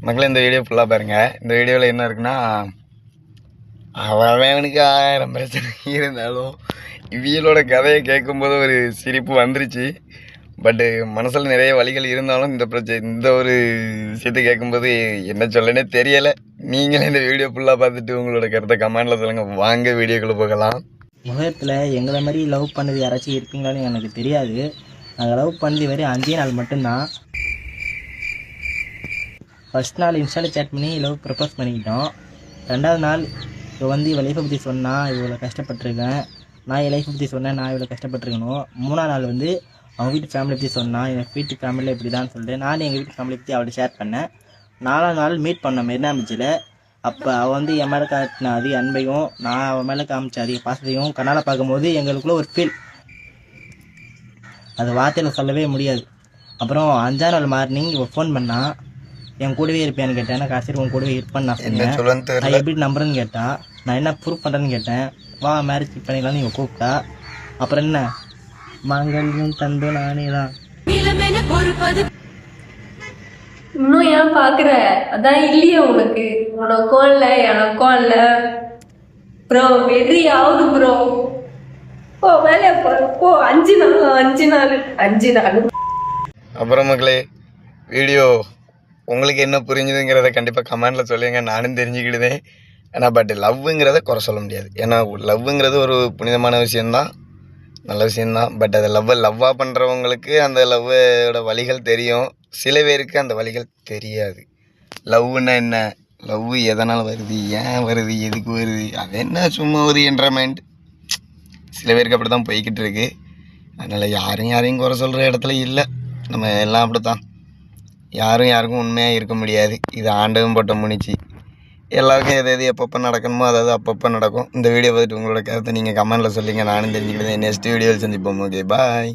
மக்களே இந்த வீடியோ ஃபுல்லாக பாருங்கள். இந்த வீடியோவில் என்ன இருக்குன்னா, அவனுக்கு 1000 பிரச்சனை இருந்தாலும் இவியலோட கதையை கேட்கும்போது ஒரு சிரிப்பு வந்துருச்சு. பட்டு மனசில் நிறைய வழிகள் இருந்தாலும் இந்த ஒரு விஷயத்தை கேட்கும்போது என்ன சொல்லனே தெரியலை. நீங்களே இந்த வீடியோ ஃபுல்லாக பார்த்துட்டு உங்களோட கருத்தை கமெண்டில் சொல்லுங்கள். வாங்க வீடியோக்குள்ளே போகலாம். உலகத்தில் எங்களை மாதிரி லவ் பண்ணது யாராச்சும் இருப்பீங்களான்னு எனக்கு தெரியாது. நாங்கள் லவ் பண்ணது வரையும் 5 நாள் மட்டும்தான். ஃபர்ஸ்ட் நாள் இன்ஸ்டாவில் சேட் பண்ணி லவ் ப்ரப்போஸ் பண்ணிக்கிட்டோம். 2வது நாள் இவள் இவள் லைஃப்பை பற்றி சொன்னால் இவ்வளோ கஷ்டப்பட்டுருக்கேன், நான் என் லைஃப்பை பற்றி சொன்னேன், நான் இவ்வளோ கஷ்டப்பட்டுருக்கணும். 3ஆம் நாள் அவங்க வீட்டு ஃபேமிலி பற்றி சொன்னால் எங்கள் வீட்டு ஃபேமிலியில் இப்படி தான் சொல்லிட்டு நானும் எங்கள் வீட்டு ஃபேமிலி பற்றி அவள்கிட்ட ஷேர் பண்ணேன். 4ஆம் நாள் மீட் பண்ணோம் மெரினா பீச்சில். அப்போ அவள் என் மேலே காட்டின அதிக அன்பையும் நான் அவன் மேலே காமிச்ச அதிக பாசத்தையும் கண்ணால் பார்க்கும்போது எங்களுக்குள்ளே ஒரு ஃபீல் அது வார்த்தையில் சொல்லவே முடியாது. அப்புறம் 5ஆம் நாள் மார்னிங் இவள் ஃபோன் பண்ணா, என் கூடவே இருப்பேன்னு கேட்டேன். நான் கடைசியில் உன் கூடவே இருப்பேன்னு நான் சொன்னேன். நான் எப்படி நம்புறேன்னு கேட்டா, நான் என்ன ப்ரூஃப் பண்ணுறேன்னு கேட்டேன். வா மேரேஜ் பண்ணிக்கலாம்னு இவன் கூப்பிட்டா. அப்புறம் என்ன மாங்கல்யம் தந்து நானே தான். இன்னும் ஏன் பாக்குற? அதான் இல்லையே உனக்கு, உனக்கும் இல்லை எனக்கும் இல்லை ப்ரோ. வெறியாவது ப்ரோ. ஓ வேலையை போ. 5 நாள். அப்புறம் மக்களே வீடியோ உங்களுக்கு என்ன புரிஞ்சுதுங்கிறத கண்டிப்பாக கமெண்டில் சொல்லுங்க. நானும் தெரிஞ்சுக்கிடுதேன். ஏன்னா பட் லவ்வுங்கிறத குறை சொல்ல முடியாது. ஏன்னா லவ்வுங்கிறது ஒரு புனிதமான விஷயந்தான், நல்ல விஷயந்தான். பட் அதை லவ்வாக பண்ணுறவங்களுக்கு அந்த லவ்வோட வழிகள் தெரியும். சில பேருக்கு அந்த வழிகள் தெரியாது. லவ்வுன்னா என்ன, லவ் எதனால் வருது, ஏன் வருது, எதுக்கு வருது, அது என்ன சும்மா ஒரு என்டர்டைன்மெண்ட். சில பேருக்கு அப்படி தான் போய்கிட்டு இருக்கு. அதனால் யாரையும் குறை சொல்கிற இடத்துல இல்லை. நம்ம எல்லாம் அப்படி தான். யாருக்கும் உண்மையாக இருக்க முடியாது. இது ஆண்டவன் போட்ட முனிச்சு. எல்லாருக்கும் எது எப்பப்போ நடக்கணுமோ அதாவது அப்பப்போ நடக்கும். இந்த வீடியோ பார்த்துட்டு உங்களோட கருத்தை நீங்கள் கமெண்டில் சொல்லிங்க. நானும் தெரிஞ்சுக்கிட்டேன். நெக்ஸ்ட் வீடியோவில் சந்திப்போம். Okay bye.